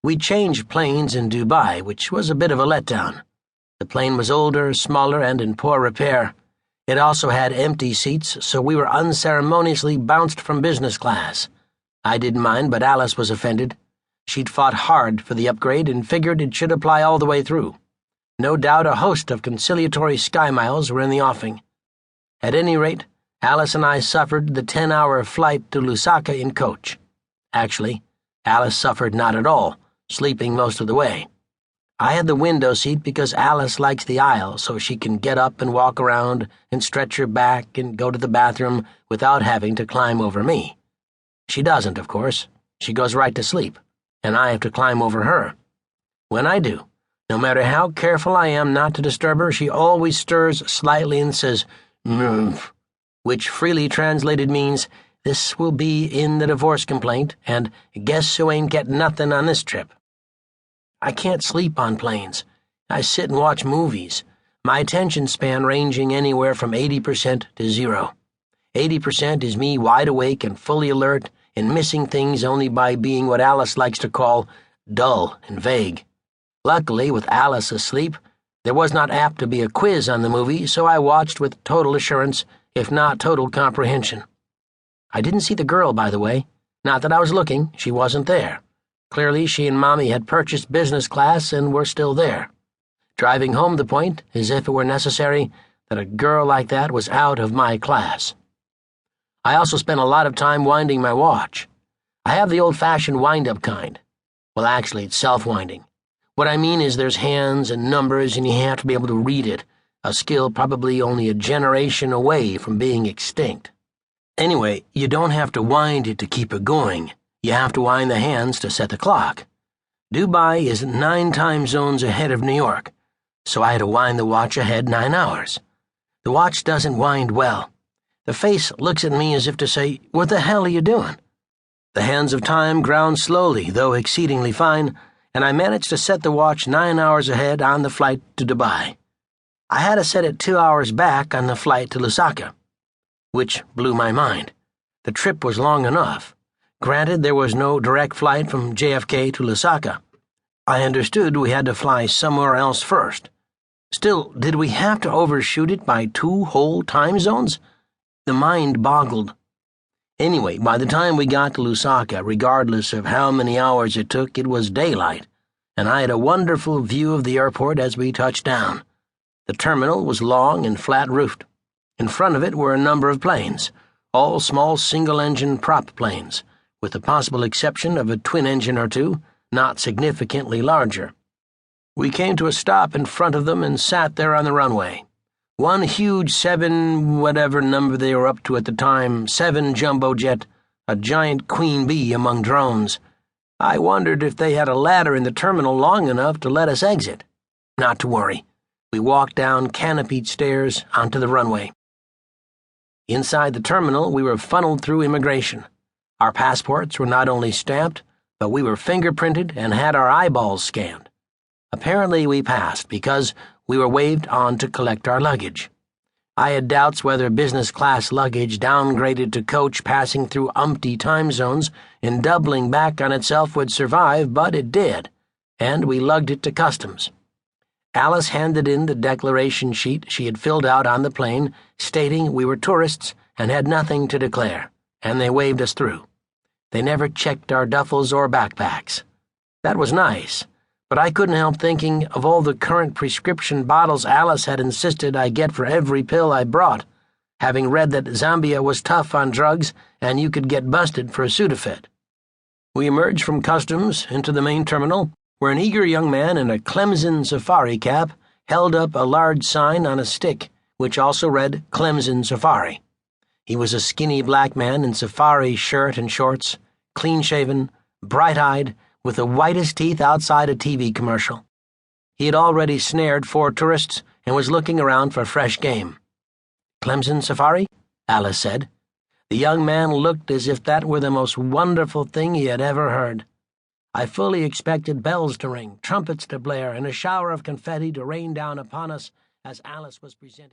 We changed planes in Dubai, which was a bit of a letdown. The plane was older, smaller, and in poor repair. It also had empty seats, so we were unceremoniously bounced from business class. I didn't mind, but Alice was offended. She'd fought hard for the upgrade and figured it should apply all the way through. No doubt a host of conciliatory sky miles were in the offing. At any rate, Alice and I suffered the 10-hour flight to Lusaka in coach. Actually, Alice suffered not at all, sleeping most of the way. I had the window seat because Alice likes the aisle so she can get up and walk around and stretch her back and go to the bathroom without having to climb over me. She doesn't, of course. She goes right to sleep, and I have to climb over her. When I do, no matter how careful I am not to disturb her, she always stirs slightly and says, "Move," which freely translated means, "This will be in the divorce complaint," and "Guess who ain't getting nothing on this trip." I can't sleep on planes. I sit and watch movies, my attention span ranging anywhere from 80% to 0. 80% is me wide awake and fully alert and missing things only by being what Alice likes to call dull and vague. Luckily, with Alice asleep, there was not apt to be a quiz on the movie, so I watched with total assurance, if not total comprehension. I didn't see the girl, by the way. Not that I was looking, she wasn't there. Clearly, she and Mommy had purchased business class and were still there, driving home the point, as if it were necessary, that a girl like that was out of my class. I also spent a lot of time winding my watch. I have the old-fashioned wind-up kind. Well, actually, it's self-winding. What I mean is there's hands and numbers and you have to be able to read it, a skill probably only a generation away from being extinct. Anyway, you don't have to wind it to keep it going. You have to wind the hands to set the clock. Dubai is 9 time zones ahead of New York, so I had to wind the watch ahead 9 hours. The watch doesn't wind well. The face looks at me as if to say, "What the hell are you doing?" The hands of time ground slowly, though exceedingly fine, and I managed to set the watch 9 hours ahead on the flight to Dubai. I had to set it 2 hours back on the flight to Lusaka, which blew my mind. The trip was long enough. Granted, there was no direct flight from JFK to Lusaka. I understood we had to fly somewhere else first. Still, did we have to overshoot it by 2 whole time zones? The mind boggled. Anyway, by the time we got to Lusaka, regardless of how many hours it took, it was daylight, and I had a wonderful view of the airport as we touched down. The terminal was long and flat-roofed. In front of it were a number of planes, all small single-engine prop planes, with the possible exception of a twin-engine or two, not significantly larger. We came to a stop in front of them and sat there on the runway. One huge 7-whatever number they were up to at the time, 7 jumbo jet, a giant queen bee among drones. I wondered if they had a ladder in the terminal long enough to let us exit. Not to worry. We walked down canopied stairs onto the runway. Inside the terminal, we were funneled through immigration. Our passports were not only stamped, but we were fingerprinted and had our eyeballs scanned. Apparently we passed because we were waved on to collect our luggage. I had doubts whether business-class luggage downgraded to coach passing through umpty time zones and doubling back on itself would survive, but it did, and we lugged it to customs. Alice handed in the declaration sheet she had filled out on the plane, stating we were tourists and had nothing to declare, and they waved us through. They never checked our duffels or backpacks. That was nice, but I couldn't help thinking of all the current prescription bottles Alice had insisted I get for every pill I brought, having read that Zambia was tough on drugs and you could get busted for a Sudafed. We emerged from customs into the main terminal, where an eager young man in a Clemson safari cap held up a large sign on a stick, which also read Clemson Safari. He was a skinny black man in safari shirt and shorts, clean-shaven, bright-eyed, with the whitest teeth outside a TV commercial. He had already snared 4 tourists and was looking around for fresh game. "Clemson Safari?" Alice said. The young man looked as if that were the most wonderful thing he had ever heard. I fully expected bells to ring, trumpets to blare, and a shower of confetti to rain down upon us as Alice was presented.